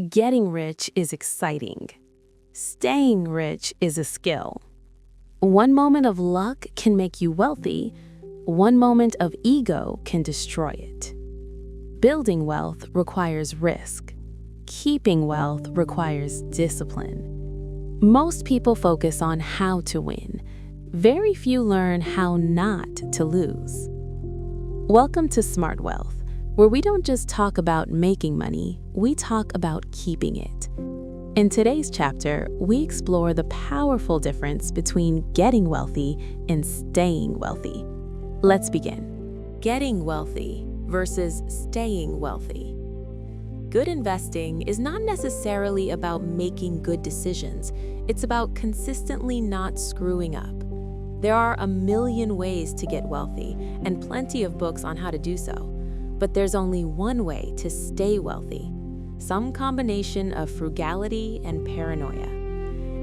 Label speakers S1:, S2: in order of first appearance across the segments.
S1: Getting rich is exciting. Staying rich is a skill. One moment of luck can make you wealthy. One moment of ego can destroy it. Building wealth requires risk. Keeping wealth requires discipline. Most people focus on how to win. Very few learn how not to lose. Welcome to Smart Wealth, where we don't just talk about making money, we talk about keeping it. In today's chapter, we explore the powerful difference between getting wealthy and staying wealthy. Let's begin. Getting wealthy versus staying wealthy. Good investing is not necessarily about making good decisions. It's about consistently not screwing up. There are a million ways to get wealthy and plenty of books on how to do so. But there's only one way to stay wealthy. Some combination of frugality and paranoia.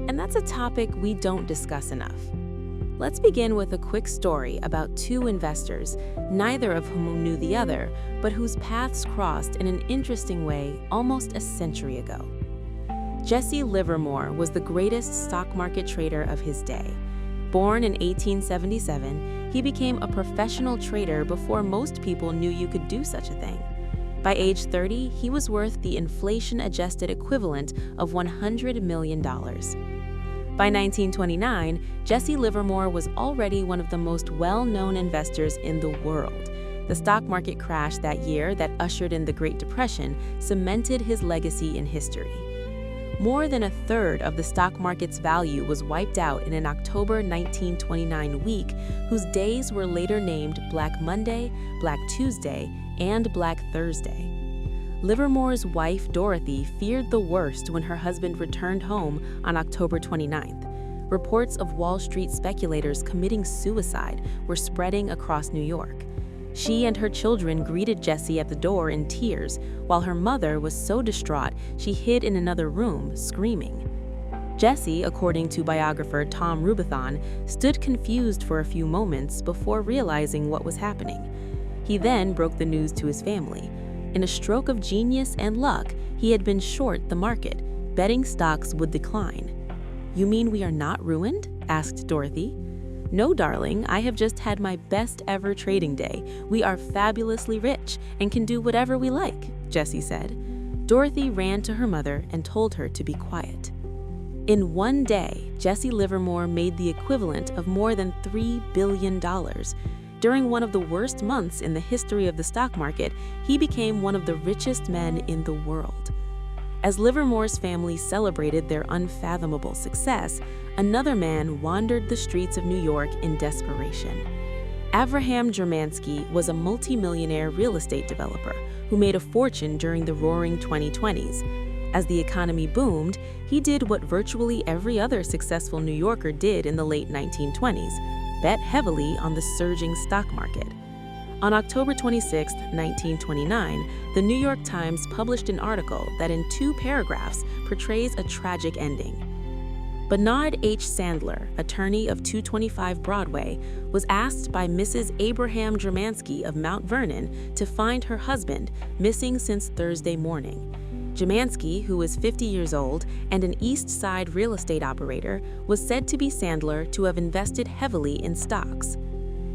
S1: And that's a topic we don't discuss enough. Let's begin with a quick story about two investors, neither of whom knew the other, but whose paths crossed in an interesting way almost a century ago. Jesse Livermore was the greatest stock market trader of his day. Born in 1877, he became a professional trader before most people knew you could do such a thing. By age 30, he was worth the inflation-adjusted equivalent of $100 million. By 1929, Jesse Livermore was already one of the most well-known investors in the world. The stock market crash that year that ushered in the Great Depression cemented his legacy in history. More than a third of the stock market's value was wiped out in an October 1929 week whose days were later named Black Monday, Black Tuesday, and Black Thursday. Livermore's wife, Dorothy, feared the worst when her husband returned home on October 29th. Reports of Wall Street speculators committing suicide were spreading across New York. She and her children greeted Jesse at the door in tears, while her mother was so distraught she hid in another room, screaming. Jesse, according to biographer Tom Rubathon, stood confused for a few moments before realizing what was happening. He then broke the news to his family. In a stroke of genius and luck, he had been short the market, betting stocks would decline. "You mean we are not ruined?" asked Dorothy. "No, darling, I have just had my best ever trading day. We are fabulously rich and can do whatever we like," Jesse said. Dorothy ran to her mother and told her to be quiet. In one day, Jesse Livermore made the equivalent of more than $3 billion. During one of the worst months in the history of the stock market, he became one of the richest men in the world. As Livermore's family celebrated their unfathomable success, another man wandered the streets of New York in desperation. Avraham Germansky was a multimillionaire real estate developer who made a fortune during the roaring 2020s. As the economy boomed, he did what virtually every other successful New Yorker did in the late 1920s, bet heavily on the surging stock market. On October 26, 1929, the New York Times published an article that in 2 paragraphs portrays a tragic ending. Bernard H. Sandler, attorney of 225 Broadway, was asked by Mrs. Abraham Germansky of Mount Vernon to find her husband, missing since Thursday morning. Germansky, who was 50 years old and an East Side real estate operator, was said to be Sandler to have invested heavily in stocks.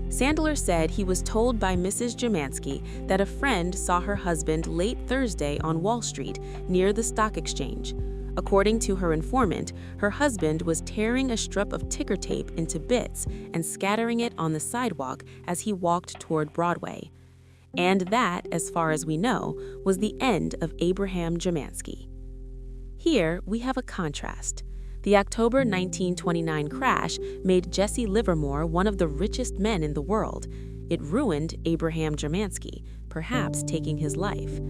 S1: Sandler said he was told by Mrs. Germansky that a friend saw her husband late Thursday on Wall Street near the stock exchange. According to her informant, her husband was tearing a strip of ticker tape into bits and scattering it on the sidewalk as he walked toward Broadway. And that, as far as we know, was the end of Abraham Germansky. Here we have a contrast. The October 1929 crash made Jesse Livermore one of the richest men in the world. It ruined Abraham Germansky, perhaps taking his life.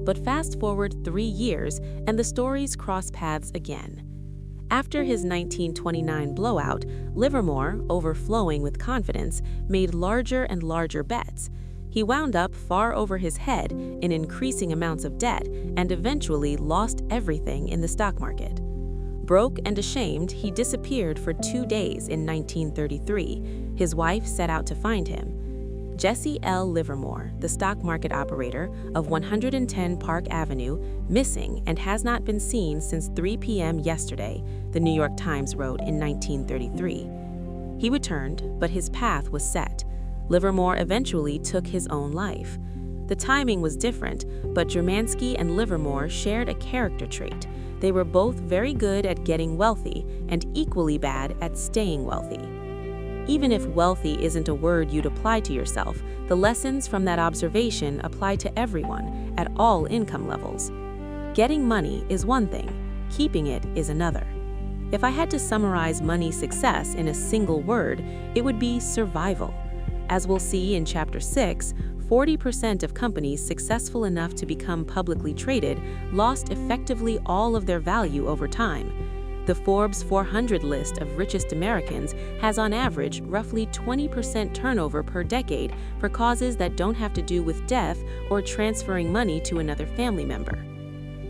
S1: But fast forward 3 years, and the stories cross paths again. After his 1929 blowout, Livermore, overflowing with confidence, made larger and larger bets. He wound up far over his head in increasing amounts of debt and eventually lost everything in the stock market. Broke and ashamed, he disappeared for 2 days in 1933. His wife set out to find him. Jesse L. Livermore, the stock market operator of 110 Park Avenue, missing and has not been seen since 3 p.m. yesterday, the New York Times wrote in 1933. He returned, but his path was set. Livermore eventually took his own life. The timing was different, but Jermansky and Livermore shared a character trait. They were both very good at getting wealthy and equally bad at staying wealthy. Even if wealthy isn't a word you'd apply to yourself, the lessons from that observation apply to everyone at all income levels. Getting money is one thing, keeping it is another. If I had to summarize money success in a single word, it would be survival. As we'll see in Chapter 6, 40% of companies successful enough to become publicly traded lost effectively all of their value over time. The Forbes 400 list of richest Americans has on average roughly 20% turnover per decade for causes that don't have to do with death or transferring money to another family member.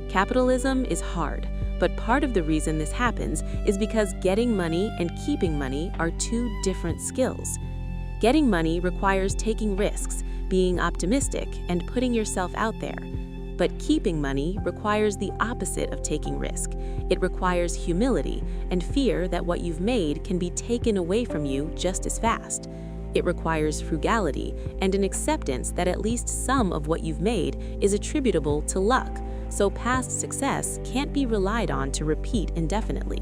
S1: Capitalism is hard, but part of the reason this happens is because getting money and keeping money are two different skills. Getting money requires taking risks, being optimistic, and putting yourself out there. But keeping money requires the opposite of taking risk. It requires humility and fear that what you've made can be taken away from you just as fast. It requires frugality and an acceptance that at least some of what you've made is attributable to luck, so past success can't be relied on to repeat indefinitely.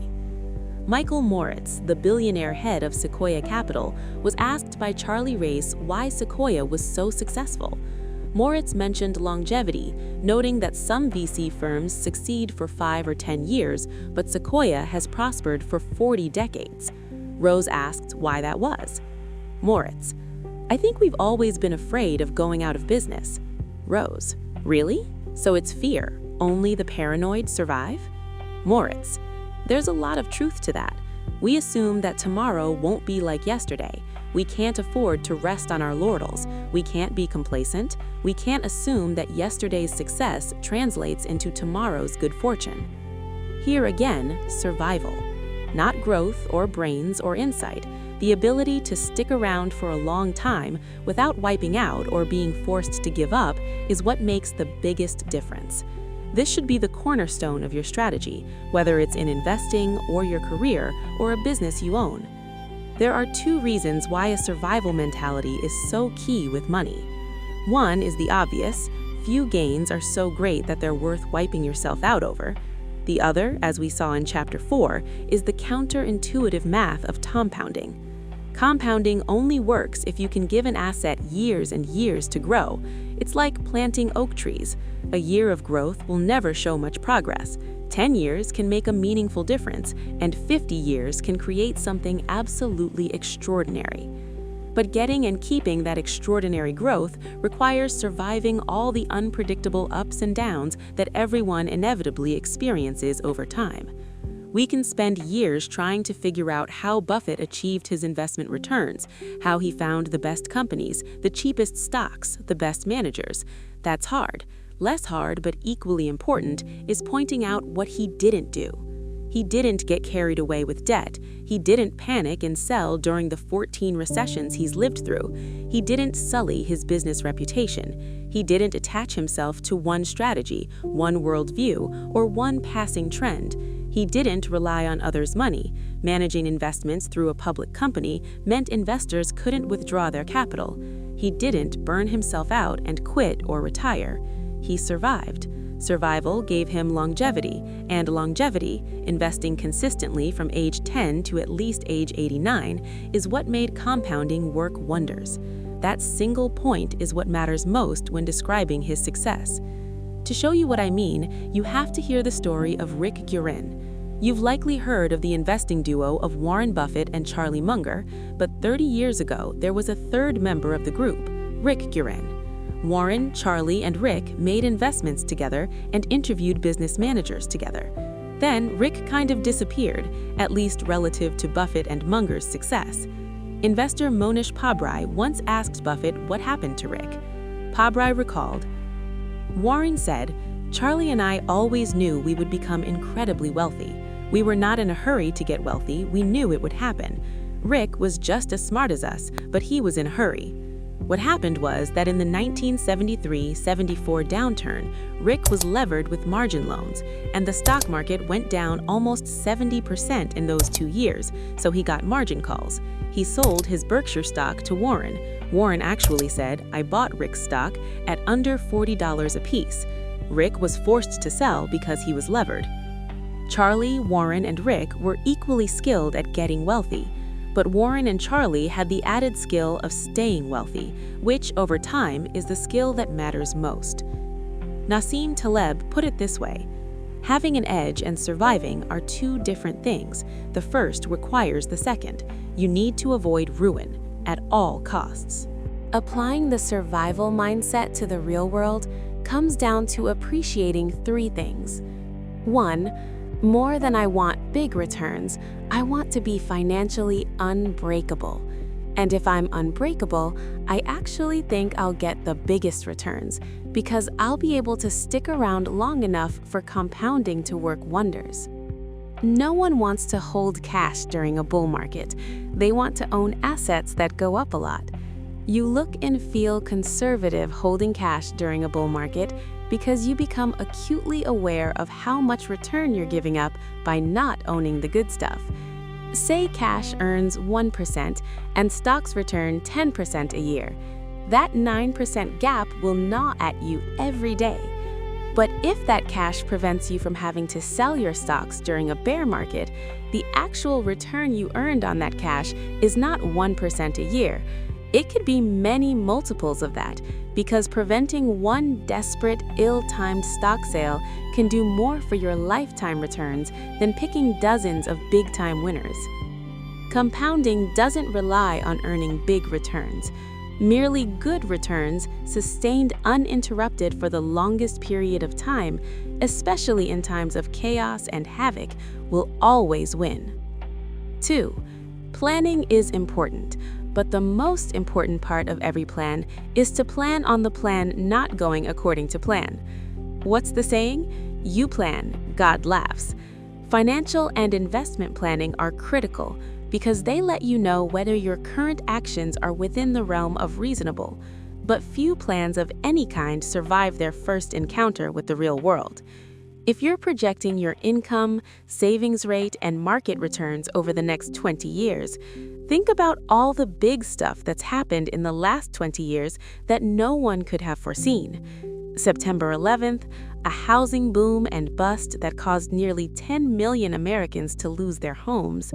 S1: Michael Moritz, the billionaire head of Sequoia Capital, was asked by Charlie Race why Sequoia was so successful. Moritz mentioned longevity, noting that some VC firms succeed for 5 or 10 years, but Sequoia has prospered for 40 decades. Rose asked why that was. Moritz: I think we've always been afraid of going out of business. Rose: really? So it's fear. Only the paranoid survive? Moritz: there's a lot of truth to that. We assume that tomorrow won't be like yesterday. We can't afford to rest on our laurels. We can't be complacent. We can't assume that yesterday's success translates into tomorrow's good fortune. Here again, survival. Not growth or brains or insight. The ability to stick around for a long time without wiping out or being forced to give up is what makes the biggest difference. This should be the cornerstone of your strategy, whether it's in investing or your career or a business you own. There are 2 reasons why a survival mentality is so key with money. One is the obvious: few gains are so great that they're worth wiping yourself out over. The other, as we saw in Chapter 4, is the counterintuitive math of compounding. Compounding only works if you can give an asset years and years to grow. It's like planting oak trees. A year of growth will never show much progress. 10 years can make a meaningful difference, and 50 years can create something absolutely extraordinary. But getting and keeping that extraordinary growth requires surviving all the unpredictable ups and downs that everyone inevitably experiences over time. We can spend years trying to figure out how Buffett achieved his investment returns, how he found the best companies, the cheapest stocks, the best managers. That's hard. Less hard, but equally important, is pointing out what he didn't do. He didn't get carried away with debt. He didn't panic and sell during the 14 recessions he's lived through. He didn't sully his business reputation. He didn't attach himself to one strategy, one worldview, or one passing trend. He didn't rely on others' money. Managing investments through a public company meant investors couldn't withdraw their capital. He didn't burn himself out and quit or retire. He survived. Survival gave him longevity, and longevity, investing consistently from age 10 to at least age 89, is what made compounding work wonders. That single point is what matters most when describing his success. To show you what I mean, you have to hear the story of Rick Guerin. You've likely heard of the investing duo of Warren Buffett and Charlie Munger, but 30 years ago, there was a third member of the group, Rick Guerin. Warren, Charlie, and Rick made investments together and interviewed business managers together. Then Rick kind of disappeared, at least relative to Buffett and Munger's success. Investor Monish Pabrai once asked Buffett what happened to Rick. Pabrai recalled, "Warren said, 'Charlie and I always knew we would become incredibly wealthy. We were not in a hurry to get wealthy, we knew it would happen. Rick was just as smart as us, but he was in a hurry.' What happened was that in the 1973-74 downturn, Rick was levered with margin loans, and the stock market went down almost 70% in those 2 years, so he got margin calls. He sold his Berkshire stock to Warren. Warren actually said, "I bought Rick's stock at under $40 apiece." Rick was forced to sell because he was levered. Charlie, Warren, and Rick were equally skilled at getting wealthy. But Warren and Charlie had the added skill of staying wealthy, which, over time, is the skill that matters most. Nassim Taleb put it this way: having an edge and surviving are two different things. The first requires the second. You need to avoid ruin at all costs. Applying the survival mindset to the real world comes down to appreciating 3 things. 1. More than I want big returns, I want to be financially unbreakable. And if I'm unbreakable, I actually think I'll get the biggest returns because I'll be able to stick around long enough for compounding to work wonders. No one wants to hold cash during a bull market. They want to own assets that go up a lot. You look and feel conservative holding cash during a bull market because you become acutely aware of how much return you're giving up by not owning the good stuff. Say cash earns 1% and stocks return 10% a year. That 9% gap will gnaw at you every day. But if that cash prevents you from having to sell your stocks during a bear market, the actual return you earned on that cash is not 1% a year. It could be many multiples of that, because preventing one desperate, ill-timed stock sale can do more for your lifetime returns than picking dozens of big-time winners. Compounding doesn't rely on earning big returns. Merely good returns, sustained uninterrupted for the longest period of time, especially in times of chaos and havoc, will always win. 2. Planning is important. But the most important part of every plan is to plan on the plan not going according to plan. What's the saying? You plan, God laughs. Financial and investment planning are critical because they let you know whether your current actions are within the realm of reasonable. But few plans of any kind survive their first encounter with the real world. If you're projecting your income, savings rate, and market returns over the next 20 years, think about all the big stuff that's happened in the last 20 years that no one could have foreseen. September 11th, a housing boom and bust that caused nearly 10 million Americans to lose their homes,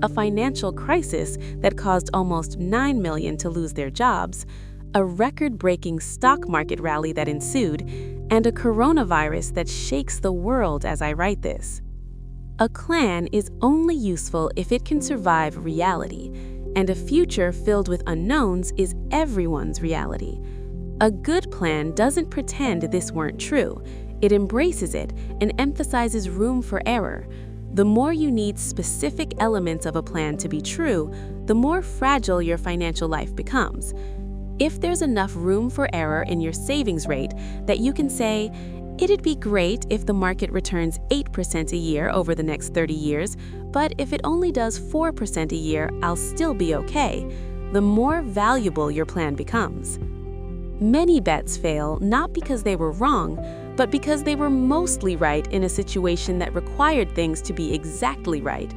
S1: a financial crisis that caused almost 9 million to lose their jobs, a record-breaking stock market rally that ensued, and a coronavirus that shakes the world as I write this. A plan is only useful if it can survive reality, and a future filled with unknowns is everyone's reality. A good plan doesn't pretend this weren't true. It embraces it and emphasizes room for error. The more you need specific elements of a plan to be true, the more fragile your financial life becomes. If there's enough room for error in your savings rate that you can say, it'd be great if the market returns 8% a year over the next 30 years, but if it only does 4% a year, I'll still be okay, the more valuable your plan becomes. Many bets fail not because they were wrong, but because they were mostly right in a situation that required things to be exactly right.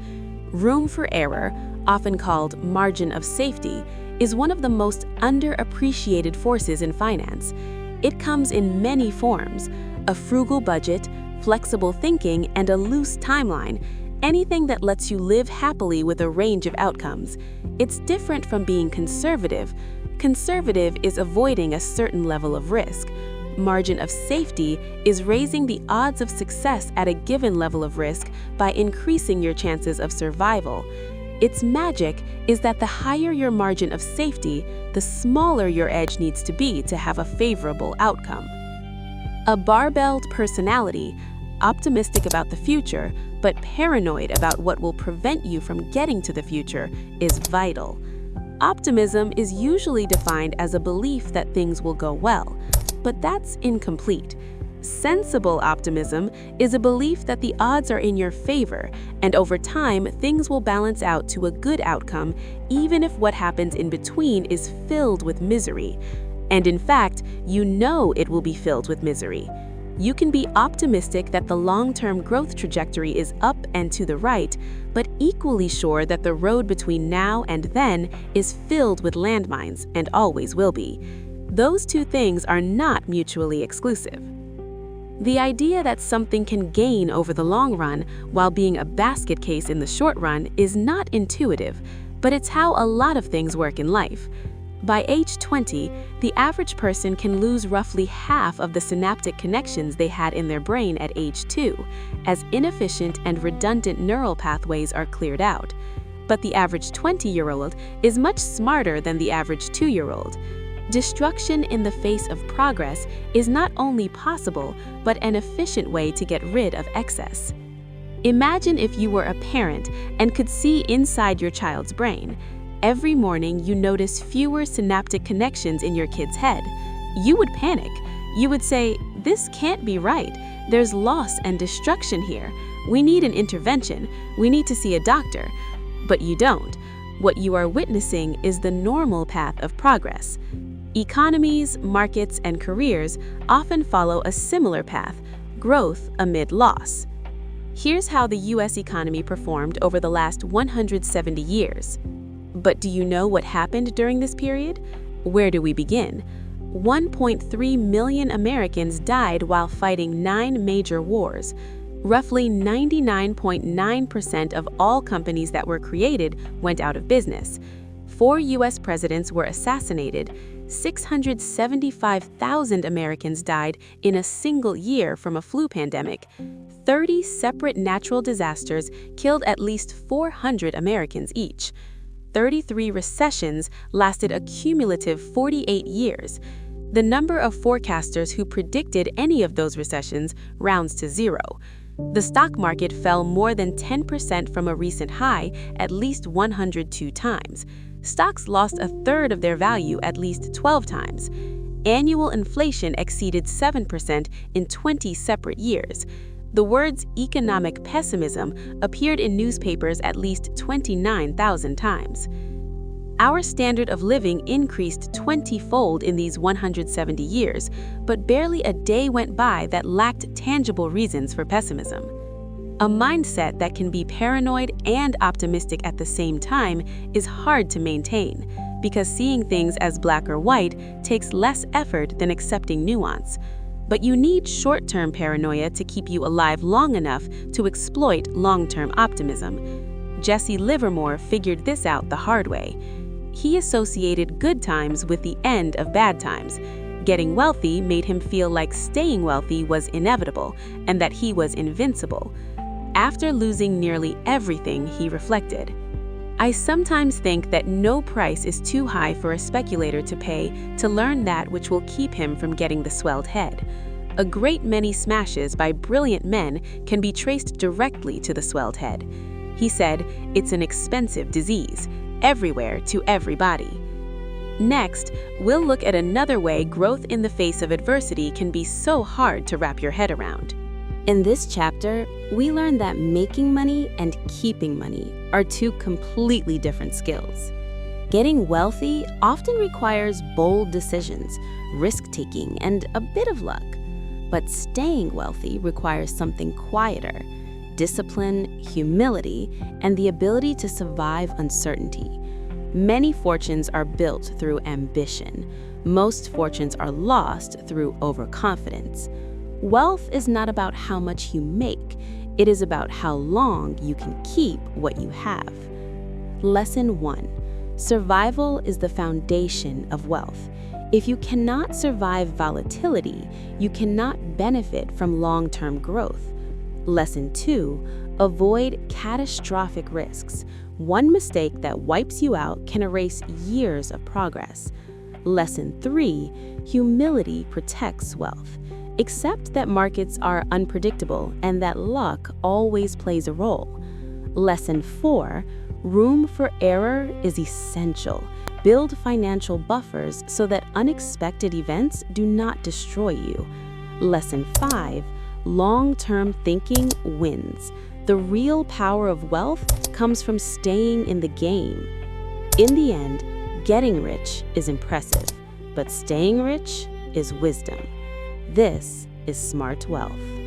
S1: Room for error, often called margin of safety, is one of the most underappreciated forces in finance. It comes in many forms: a frugal budget, flexible thinking, and a loose timeline, anything that lets you live happily with a range of outcomes. It's different from being conservative. Conservative is avoiding a certain level of risk. Margin of safety is raising the odds of success at a given level of risk by increasing your chances of survival. Its magic is that the higher your margin of safety, the smaller your edge needs to be to have a favorable outcome. A barbelled personality, optimistic about the future, but paranoid about what will prevent you from getting to the future, is vital. Optimism is usually defined as a belief that things will go well, but that's incomplete. Sensible optimism is a belief that the odds are in your favor, and over time, things will balance out to a good outcome, even if what happens in between is filled with misery. And in fact, you know it will be filled with misery. You can be optimistic that the long-term growth trajectory is up and to the right, but equally sure that the road between now and then is filled with landmines and always will be. Those two things are not mutually exclusive. The idea that something can gain over the long run while being a basket case in the short run is not intuitive, but it's how a lot of things work in life. By age 20, the average person can lose roughly half of the synaptic connections they had in their brain at age 2, as inefficient and redundant neural pathways are cleared out. But the average 20-year-old is much smarter than the average 2-year-old. Destruction in the face of progress is not only possible, but an efficient way to get rid of excess. Imagine if you were a parent and could see inside your child's brain. Every morning you notice fewer synaptic connections in your kid's head. You would panic. You would say, "This can't be right. There's loss and destruction here. We need an intervention. We need to see a doctor." But you don't. What you are witnessing is the normal path of progress. Economies, markets, and careers often follow a similar path: growth amid loss. Here's how the U.S. economy performed over the last 170 years. But do you know what happened during this period? Where do we begin? 1.3 million Americans died while fighting 9 major wars. Roughly 99.9% of all companies that were created went out of business. 4 U.S. presidents were assassinated. 675,000 Americans died in a single year from a flu pandemic. 30 separate natural disasters killed at least 400 Americans each. 33 recessions lasted a cumulative 48 years. The number of forecasters who predicted any of those recessions rounds to 0. The stock market fell more than 10% from a recent high at least 102 times. Stocks lost a third of their value at least 12 times. Annual inflation exceeded 7% in 20 separate years. The words economic pessimism appeared in newspapers at least 29,000 times. Our standard of living increased 20-fold in these 170 years, but barely a day went by that lacked tangible reasons for pessimism. A mindset that can be paranoid and optimistic at the same time is hard to maintain, because seeing things as black or white takes less effort than accepting nuance. But you need short-term paranoia to keep you alive long enough to exploit long-term optimism. Jesse Livermore figured this out the hard way. He associated good times with the end of bad times. Getting wealthy made him feel like staying wealthy was inevitable and that he was invincible. After losing nearly everything, he reflected, "I sometimes think that no price is too high for a speculator to pay to learn that which will keep him from getting the swelled head. A great many smashes by brilliant men can be traced directly to the swelled head." He said, "It's an expensive disease, everywhere to everybody." Next, we'll look at another way growth in the face of adversity can be so hard to wrap your head around. In this chapter, we learn that making money and keeping money are two completely different skills. Getting wealthy often requires bold decisions, risk-taking, and a bit of luck. But staying wealthy requires something quieter: discipline, humility, and the ability to survive uncertainty. Many fortunes are built through ambition. Most fortunes are lost through overconfidence. Wealth is not about how much you make. It is about how long you can keep what you have. Lesson 1. Survival is the foundation of wealth. If you cannot survive volatility, you cannot benefit from long-term growth. Lesson 2. Avoid catastrophic risks. One mistake that wipes you out can erase years of progress. Lesson 3. Humility protects wealth. Accept that markets are unpredictable and that luck always plays a role. Lesson 4. Room for error is essential. Build financial buffers so that unexpected events do not destroy you. Lesson 5. Long-term thinking wins. The real power of wealth comes from staying in the game. In the end, getting rich is impressive, but staying rich is wisdom. This is smart wealth.